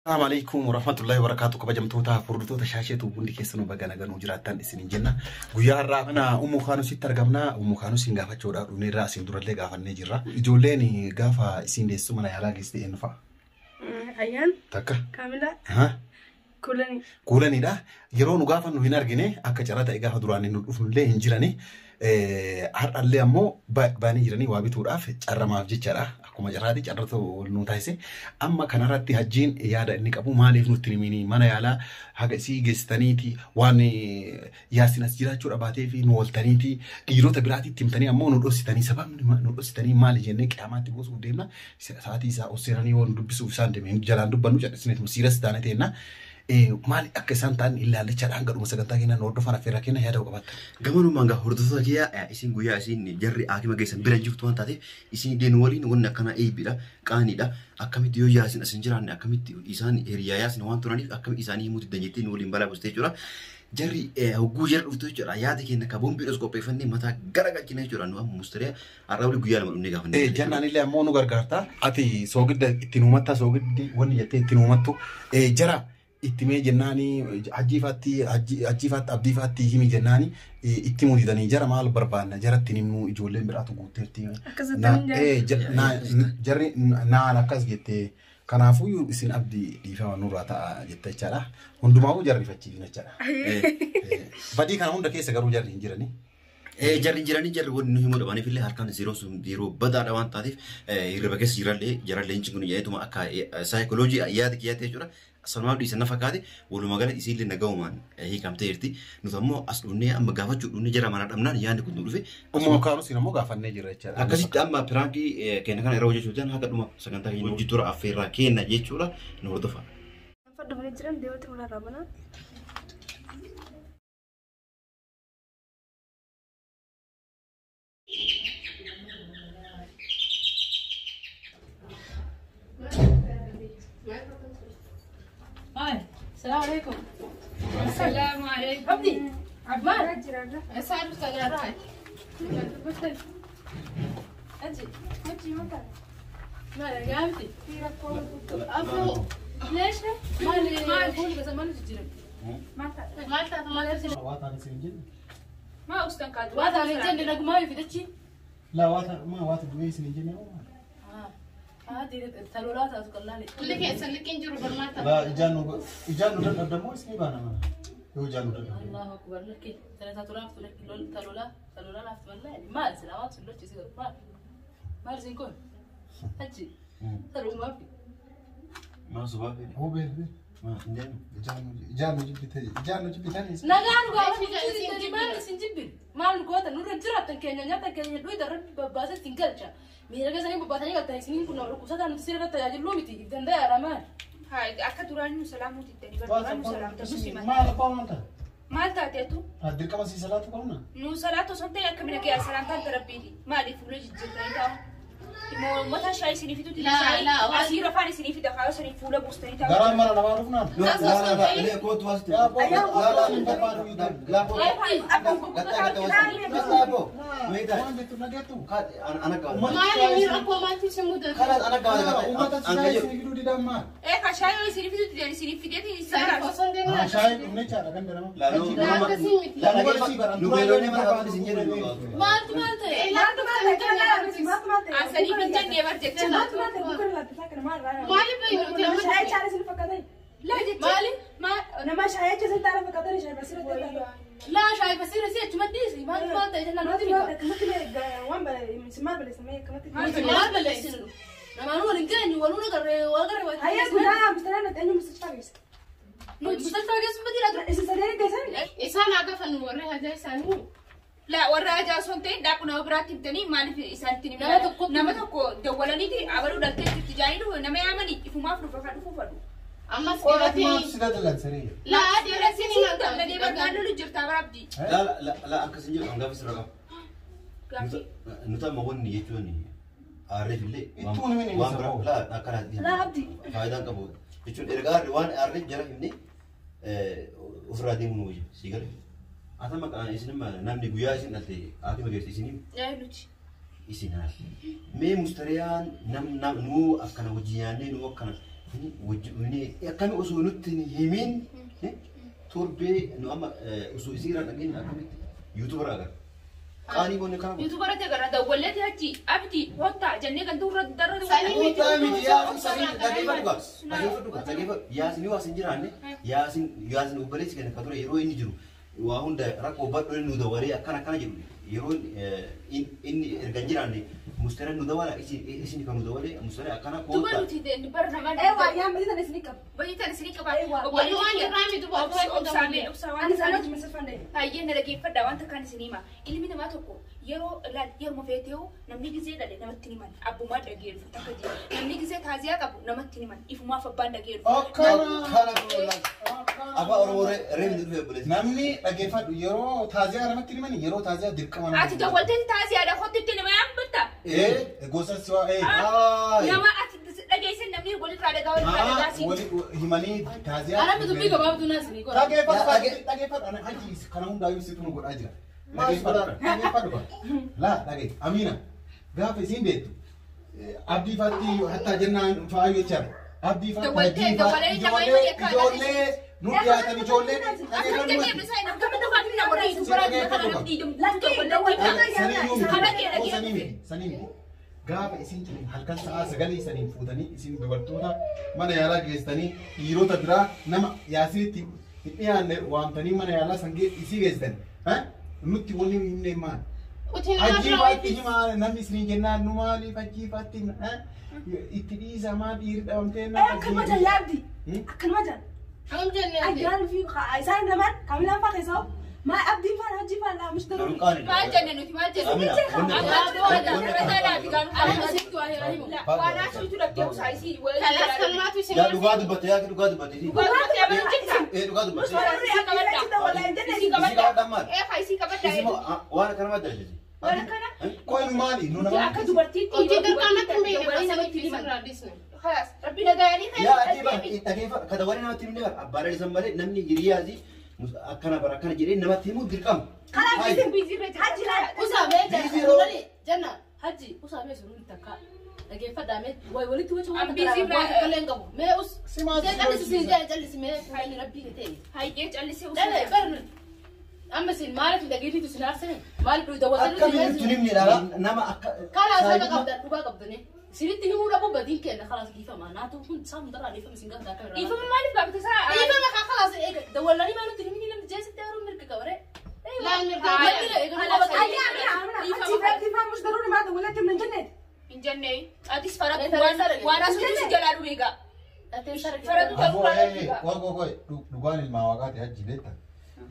السلام عليكم ورحمة الله وبركاته. كبجمتوتا فردوتا شاشة وبندي كيسنو بجانا جنو جراتان إسنين جنة. غيار أنا خانو سيتر جمنا خانو سينغافا شورا ونيرا سيندورا لجا فنيجرا. جوليني غافا إسين ديسو منا يلا جستي إنفا. أيان. تكا. كاملة. ها. كولني. كولني ده يرون غافا نهينار جنة أكجرات إيجا هدراني نوفن ليه هنجراني. هر اللي أمو باني جراني وابيتور أف أرماف جيتشرا. كما جرادي جرّته النوتايسة أما كان راتي هجين يادا إنك أبو مالف نترميني مانا يالا حاجة سي جستانيتي واني ياسين أسجيرات شو أباتي في نولتانيتي كيروتا براتي تيمتاني أمو نورسيتاني سبب نورسيتاني مالي جنّك أماتي بوس وديمنا ساعتي سا أسيراني وندبسوا في ساندم هند جلان دبانو جات سنة مسيرة ستانتينا مالي أكسان تان إلا لشر عنقر مسكنتا كنا نوردفنا في راكنا هذا وقبات. قبلوا ما نجا هردوسا كيا إسين قويا إسين جري أكيد جيسن برنجوك توان تاتي إسين دينولين ونا كنا أي بيلا كاني دا أكمل ديو ياسين أسنجران أكمل إسان إريا ياسين وان تراني أكمل إساني يموت الدنيتين ولين بلا بستيجورا جري وجوجر وتوجر عيادك إنك أبوم بيرسكوبي فني متى جرجع كنا جورا نوع مستريا أراولي قويا لما نيجا فني. جناني اللي أمونو غرغرتا أتي سوغد تنومتا سوغد دي وني يتي تنومتو جرا إتمي جناني عجيفات أبديفات هيمي جناني إتمو دي داني جرا مال بربان جرا تنمو إجولين براتو قوتيرتي نا جري نا نكاس جتة كنافو يو إسين أبدي ديفا نوراتا جتة جرا هندوماو جري فتشي نجرا بدي كان هندا كيس كارو جري هنجراني جري جري ونهمو دباني في اللي هركان زيرو بدأ دوان تاديف يربكس جرالي إنشكون يأتو ما أكا سايكولوجي أيادك يأتي جورا سلمان دي سنة فكادي ولو ما قالت يصير لنا جومان هي كم تيرتي نظامه أصلوني أما قافة جودوني جرا ما نتأمنا يعني كنت نقول فيه أما كانوا سينما قافة نجرا يشارع أكيد أما برانكي كنا كان يروج جودان هكذا دوما سكنتا هي جيتورا أفيرا كنا جيتورا نوردفا فدو منجران ديوتي ولا رابنا السلام عليكم. السلام عليكم. عبدي عبمان أسعد مستقرات. أجي متى؟ ما قامتي في ركوب أبو ليش ما أقول بس ما نجرب متى؟ ما أستنكاد. واتا نجند نقما يفيدتشي لا ما واتا دويس نجني هذه الثلولات أتقلالي اللي كيسن اللي كينجرو برماتا. لا إجانو دمو اسمي بانا ما هو إجانو دمو الله أكبر لك 3000 لك ثلولا لافت بالله ما السلامات سلوك يصير ما رزين كون هجي ترى ما في ما سباقي هو بيه ما إجانو جبتي ثاني نقارو قاعد ما سنجبين ما نقول نور الجرات كأنه نجات كأنه دوي درب باسة تنقلشة ميرا كذا بباتني قلت سنين كنا ركوسات أنا تصير قلت يا جلو متي إذا ده يا رمان هاي أكيد دوراني سلام وتدني برضو سلام تبصي ما لا باونتا ما تاتيتو هدير كمان سي صلاة كونا نو صلاة سنتي يا كمينة كيا سلام تربيني ما لي فلوس جدّا تاو متى شاي سنيفتو تدي شاي أسير فاني سنيفت دخاو سنيف فولا بوستني تاو غرام مرة نما رفنا لا لا كوت واسطة لا انت بارو لا بو انا قاعد ما لي مير أقوى ما في سمودة خلاص انا قاعد إيه كشاي سنيفتو تدي سنيفتو تدي سلام شاي نيتشارا كان درما لا لا نقولوني ما قاعد سنجر ما أصلي في الجنة برجع مالي بينو شاي شارع سني فكذا لا جت مالي ما أنا ما شاي جالس تعرف فكذا شاي بس لا شايف بصير يصير تمديسي ما تجينا ما نتيجة كمثل وان من سمار بلسمية كمثل ما بلسنو لما نقول إنجاني ولو نقدر هيا كنا مستنى تاني مستشفى بس مستشفى جسم بدي إيش سدير كذا إنسان أقف نوريها جاي سانو لا ورا جاسونتين داكنا براتي بتني ما في إنسان تني نما تكو دولاني تي أولو دلتي تجايلو نما يامني إفما فرو فكادو أما سكرتي لا دي رسيني ما دي برجعنا لجرتا برابدي لا أنك سنجر أنك في سرقة نتا ما وني يجوني أعرف اللي لا أكره لا عبدي فايدة كبود يجون إرجع روان أعرف جرا هني أفرادي منوي سيجاره أنا ما كان إسنما نام نقويا إسن أتى أكيد ما جرت إسنيم يا لوتشي إسنها مي مستريان نام نو أكنا وجياني نو أكنا akkami osoo nutti himin torbee nu amma osoo isiiraan dhageenye akkamitti yuutuubara agar qaanii boonne kana yuutuubara ta'e gara dawwalleeti achi abdi hotta jennee kan turre darra hotta miti dhageeffadhu yaasini waa sin jiraanne yaasin ubbaleessi kan akka ture yeroo inni jiru waa hunda rakkoo badhoo nu dawalee akkana jedhu yeroo inni ergan jiraanne mustara nu dawala isin kan nu dawale mustara akkana koota dubaluti de barna ma ewa yaa maditan isnikab bayitan isnikab wali waan jirraami duba obsaame ani sanad masafande hayyee na dhageeffadha wanta kan isinima ilmi namaa tokko yeroo yeroo feetee namni gisee dhale namatti himan abbumaa dhageelfu takka jira namni gisee taaziyaa qabu namatti himan ifumaaf abbaan dhageelfu Apa orang rem itu boleh. Namni dhageeffadhu yeroo taaziyaa namatti himan yeroo taaziyaa dirqama namatti. ati dawwaltee taaziyaa dha hotti itti nama yaabbata gosa siwaa nama ati dhageessan namni wali raadagaa wali raadagaa si wali himanii taaziyaa. Ana bitu gabaabduu naasini godha. Dhageeffadhu ana haji kana hundaayyuu situ nu godhaa jira. Dhageeffadhu laa dhagee Amina gaafa isiin beektu abdii faatti hattaa jennaan fa'aa jechaadha. Abdii faatti ijoollee nu dhiyaatan ijoollee gaafa isin halkan sa'aa sagalee isaniin fuutanii isin dubartoota mana yaalaa geessanii dhiirota biraa nama yaasinitti hin dhiyaanne waamtanii mana yaalaa sangee isii geessitan nutti wanni himne maal ajjiifaatti himaa namni isin jennaan nu maaliif ajjiifaatti itti dhiisa maa dhiirri dhabamtee akkana majan yaabdi akkana majan ajjaan fi isaan lamaan kamilaan faa keessaa ما أبدي فان هجي فان لا مش ضروري ما جننت ما جننت أنا سيكتوا هاي وأنا شو ترى كيف سايسي ثلاث كلمات وش يا لغاد بتي يا لغاد بتي لغاد بتي أنا جنسا إيه لغاد بتي سي كبدا إيه فايسي كبدا وأنا كنا ما أدري وأنا كنا كوين مالي نونا يا كدوبرتي تيجي كانت تمي وأنا سويت لي خلاص ربنا دايرين يا أكيد كدواني نما تيمني أبارة الزمالة نمني جريازي أكنا برا جري نما تيمو دركم خلاص بيزي بيت حجي لا أسامة جنة حجي أسامة سنون تكا لكن فدامت ويولي توجه وانا كلام قبو ما أس جالس جالس ما هاي ربي كتير هاي جالس لا برن أما سين مالك دقيقتي تسنار سنة مالك لو دوّزنا أكمل تنمني لا نما خلاص أنا قبضني سيرتي هو ربو بدين كنا خلاص كيف ما ناتو كنت سام درا ليفا مسين قبض كاميرا ليفا ما ليفا بتسا ليفا ما خلاص إيه دولنا لي ما نو تنمني لما جالس تارو مرك كبره لا خلاص ليفا مش ضروري ما دولت من جنة من جنة أديس فرق وانا سويت جلالو بيجا فرق كوي دوغان المواقات هجي بيتا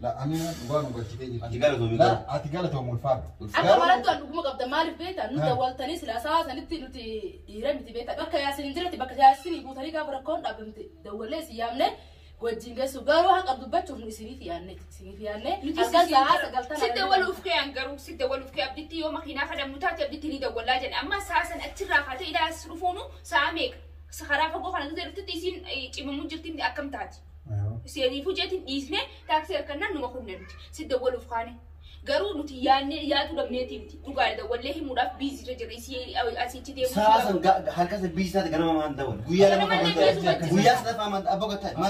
لا أمينة دوغان وجهتي أتقال تومي لا أتقال تومي الفار أنا مرات أنا بقوم قبض مالي بيتا نو دولتني سلاسة سنتي نتي يرمي تبيتا بكا ياسين جرتي بكا ياسين يبوتني كابر كون أبمت دولة سيامنا وجينجا سوغارو هك عبد بتشوف نسيني في عنك سيني في عنك أرجع ساعة قلتنا ستة ولو فكي أنقرو ستة ولو فكي أبدتي يوم أخينا خدم متعتي أبدتي لي دولا جن أما ساعة أتشرف حتى إذا سرفونو سامك سخرافة قو خلنا نزير تتيسين إمام جرتين أكم تاج سيري فوجتين إسمه تاكسير كنا نمخون نرج ستة ولو فكاني قرو نتياني يا تو دمنيتي بتي تقال ده والله مراف بيز رجريسي أو أسيتي ده ساسن هالكاس بيز هذا كنا ما عندنا ويا لما كنا ويا سنة ما أبغى تاي ما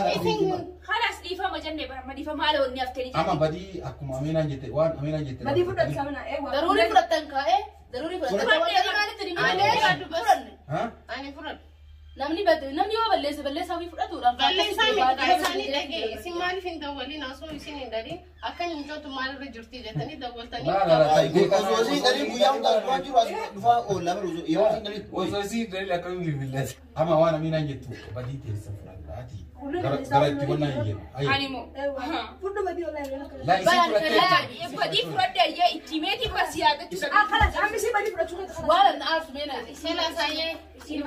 خلاص ليفا ما جنة برا ما ليفا ما له إني أفتري أما بدي أكو أمينة جت وان أمينة جت بدي فوت كمان إيه ضروري فرتن كاء ضروري فرتن ها أنا فرت نمني بده نمني هو بلّي سوي فرت ولا بلّي سامي لقي اسم مالي فين دولي ناسو يسين دارين أكن يمجو تمال رجورتي جتني دولتني لا وزوزي دارين بيام دار ما جرو دفاع ولا برزو يوزي دارين وزوزي دارين لكم بالله أما وانا أمينة جت بدي تسافر لاتي قرأت قلنا يجي أنيمو فوت بدي ولا لا يصير بدي فرت ده يا إتيمتي بس يا ده خلاص عم بيصير بدي فوت شو ولا نعرف مين سلا سايه سينو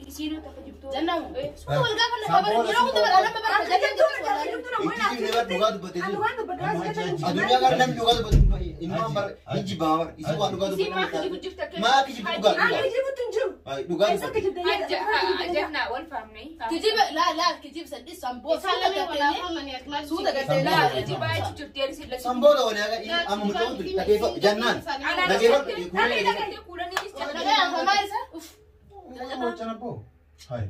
سينو تفجبتو جنة هو الجافن خبر يروح ده أنا ما adunya kan nam juga betul imam bar hiji bawar isi wa duga سيما كجبت ما كجي duga يجيبوا تنجو duga أجهنا والفهمني كجيب لا كجيب سدي سامبو سلامي ولا فمن يطلع سودا قتل لا يجيب أي تجيب تيرسي لا sambo da wani aga ini amu mutum take jannan أنا lagi أنا كده كوراني لا ما يصير Mau cana po? Hai.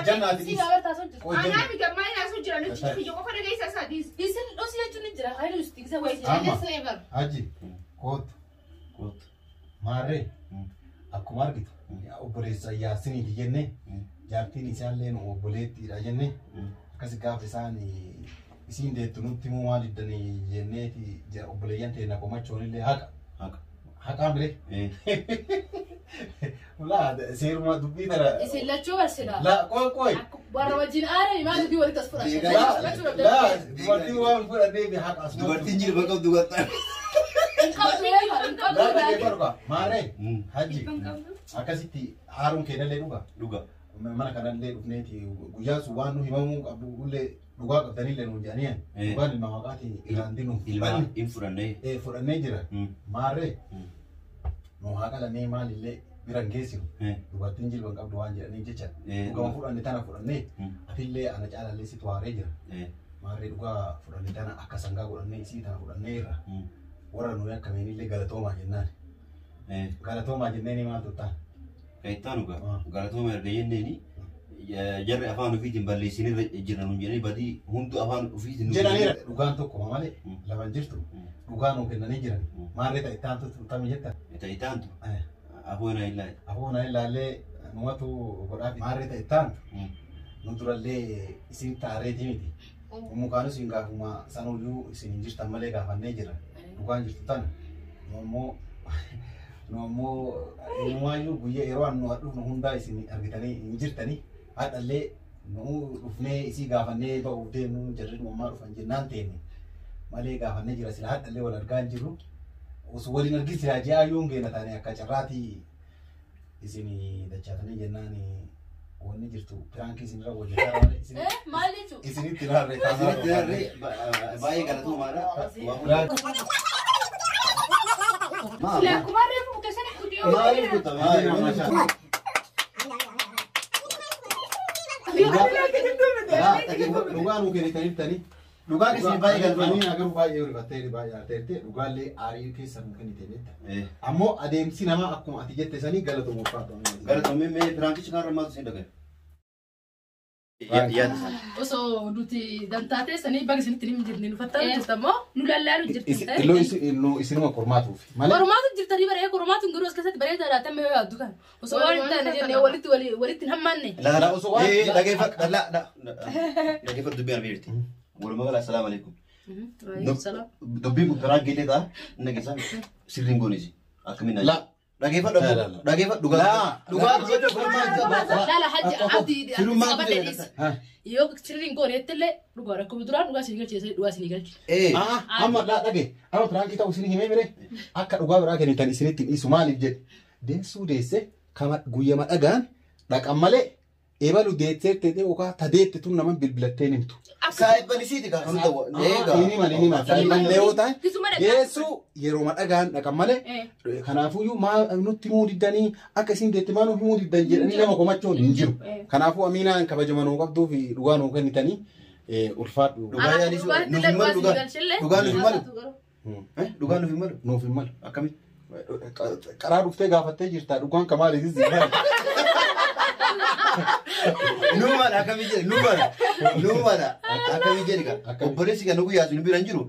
Jannaati. Anaa mi gammaa inni asuu jira nuti biyya qofa dhageessa isaatiis. Isin dhosii jechuun ni jira. Hayilu istiqsa wayii. Amma Haji kootu maarree akkuma argitu obboleessa Yaasiniiti jennee jaartiin isaallee obboleettiidha jennee akkasi gaafa isaan isiin deettu nutti immoo maal iddanii jenneeti obboleeyyan teena komachoon illee haqaa mire. Laa seeruma dubbii tara. Isin lachuu barsiidha. Laa qoy. Warra wajjin aaree maal dubbii walitti as fudhate. Laa dubartiin waan fudhannee fi haqa asuma. Dubartiin jilba qabdu gatta. Maaree Haji akkasitti haaruun keenyallee dhuga. Mana kanallee dhufneeti guyyaa sun waan nu himamuu qabdu illee dhugaa qabdanillee nuun jedhaniyan dhugaan ilma maqaatiin irraan dinu in fudhannee jira. Maaree nu haa qalannee maalillee biran geessiru dubartiin jilban qabdu waan jedhanii jecha dhugama fudhanne tana fudhannee atillee ana caalallee situ haaree jira. Maaree dhugaa fudhanne tana akka sangaa godhannee isii tana fudhannee irra warra nuyi akkameenillee galatoomaa jennaan. Galatoomaa jenneen maal tuttaan? Kaitaan dhugaa galatoomaa erga jenneeni jarri afaan ofiitiin balleessinirra jiran hin jedhanii badii hundu afaan ofiitiin jedhaniira. Dhugaan tokko malee laman jirtu dhugaan nuu kennanii jiran maarree ta'itaantu tutame jettan. Ta'itaantu Afoona ilaallee numatu godhaafi maarree ta'itaan nu durallee isin taareetii miti. Mukaanus hin gaafuma sanuyyuu isin hin jirtan malee gaafannee jira. Dhugaan jirtu tan ammoo inumayyuu guyyaa yeroo nu dhufnu hundaa isin argitanii hin jirtanii haadhallee nu dhufnee isii gaafannee ba'uuf deemnu jarri mammaa dhufan jennaan teenne malee gaafannee jira sila haadhallee wal argaa hin jirru osoo waliin argin silaa ji'aayyuun geena taane akka carraatii isin dachaatanii jennaan wanni jirtu piraankii isin irra hojjetaa maal jechuudha? Isinitti naarree taasisaa baay'ee galatoomaadha. Sila kumarree fuute sani kudiyoo. Maaliif kutaa? Dhugaa nuu kennitanii dhugaan isin baay'ee galfanii agaruu baay'ee rifattee baay'ee arteerte dhugaallee aarii keessa nuu kennitee ammoo adeemsi namaa akkuma ati jette sanii galatoomuuf faatu. Galatoomee mee piraankichi kanarra maaltu isin dhaga'e? Osoo nuti dantaatee sanii baga isinitti hin jirne nu fattaa jirtamoo nu lallaaru jirti. Illoo isinuma qormaatuuf. Qormaatu jirtanii baree qormaatuun garuu as keessatti baree taatame yoo yaaddu kan osoo waan hin taane jennee walitti hin hammaanne. Laala osoo waan dhaggeeffatu dubbii arbii jirti. Walumaa gala assalaamu alaikum. Dubbiin kun karaa geelee ta'a inni keessaa sirriin goonis akkamiin naayi. Dhaggeeffadhu Lala hajji abdii qabadde dhiisa. Yoo sirriin gooneettillee dhugaa rakkoo duraan dhugaa isin galcheessee dhugaa isin galche. Amma dhagee amma piraankii ta'u isin himee miree akka dhugaa biraa kennitan isinitti dhiisu maaliif jedhe deessuu deesse kama guyyama dhagaan dhaqan malee eebalu deetteettee yookaan tadeette tun nama bilbilattee nimtu. Saayibbanisiiti kan sun ta'u. Inni saayibbanillee yoo ta'e deessuu yeroo madhagaan dhaqan malee kanaafuyyuu nutti himuu diddanii akka isin deette maa nuuf himuu diddan jedhanii nama komachoon hin jiru. Kanaafuu amiinaan kabajaman nuu qabduu fi dhugaa nuu kennitanii ulfaadhu. Dhugaa yaadisuu nuuf hin malu dhugaa. Dhugaa nuuf hin malu. Dhugaa nuuf hin malu. Nuuf hin malu. Akkamitti? Karaa dhuftee gaafattee jirta dhugaan kamaaliitis maali? Numara akkamii jedhe numara akkamii jedhe kan obboleessi kan dhugu yaasuun bira hin jiru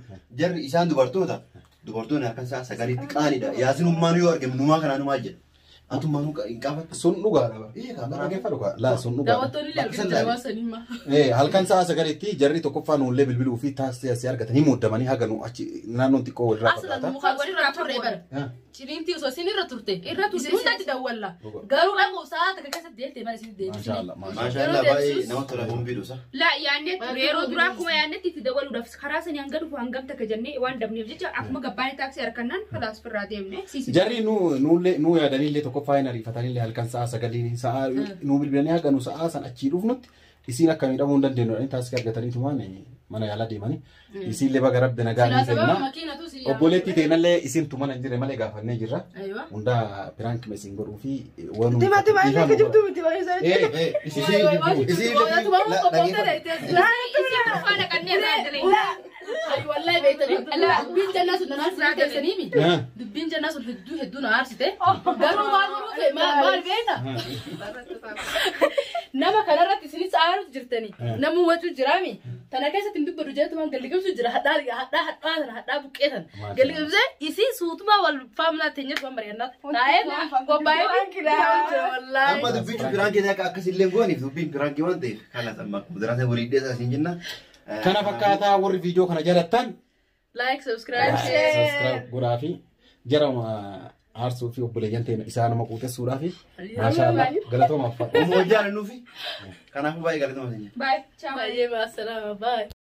jarri isaan dubartoonni harkan isaa sagaliitti qaanidha yaasinummaan yoo argamu numaa kanaa numaa jedha atummaan hin qaafatu sun dhugaadha kan dhaggeeffa dhugaa laa sun dhugaadha halkan isaa sagaliitti jarri tokkoffaa nuullee bilbiluu fi taasisee argatanii muudamanii haga nu achi naannoon xiqqoo walirraa fakkaata. Asirratti muka walirraa turre bara. Ciniintii osoo isin irra turte hundatti dawwalla garuu dhaquu sa'a takka keessatti deettee mana isin deebisanii. Maashaallah baay'ee namatti tola humbii dhusa. Laa yaanne yeroo duraa akkuma yaannetti itti dawwaluudhaaf karaa sanii hanga dhufu hangam takka jennee waan dabneef jecha akkuma gabbaanii taaksii harkannaan kalaas firraa deemne. Jarri nuu yaadaniillee tokkoffaa hin ariifataniillee halkan sa'a sagalii sa'a nuu bilbilanii haga nu sa'a san achii dhufnutti isiin akka miidhamuu hin dandeenyu taasisa argataniitumaan mana yaalaa deemanii isiillee baga rabbi nagaa ni kenna. Obboleettii teenallee isintu mana hin jirre malee gaafannee jirra. Hundaa piraank meesiin godhuu fi waan Ay wallahi beetani. Dubbiin jannaa sun nanaas naa teessanii dubbiin jannaa sun hedduu na aarsite. Garuu maal godhuufe maal beeta? Nama kanarratti isinis aarutu jirtanii. Namuu wacuu jiraami. Tana keessatti hin dubbadu jeetumaan galliqamsu jira. Hadhaa buqqeetan. Galliqamsee isii suutuma wal faamnaa teenyee waan bareednaa. Taa'ee qophaa'ee wallahi. Amma dubbiin biraan keessaa akkasillee gooniif dubbiin biraan kee waan ta'eef kanas amma muduraalee waliin dheesaa siin jenna. Kana fakkaataa warri viidiyoo kana jalattan like subscribe share godhaa fi jarama aarsuu fi obboleeyyan ta'e isaa nama quuxessuudhaa fi maashaallah galatoomaaf Hojjaan nuufi kanaafuu baay'ee galatoomaa. Bye. Ciao. baay'ee maasalaama bye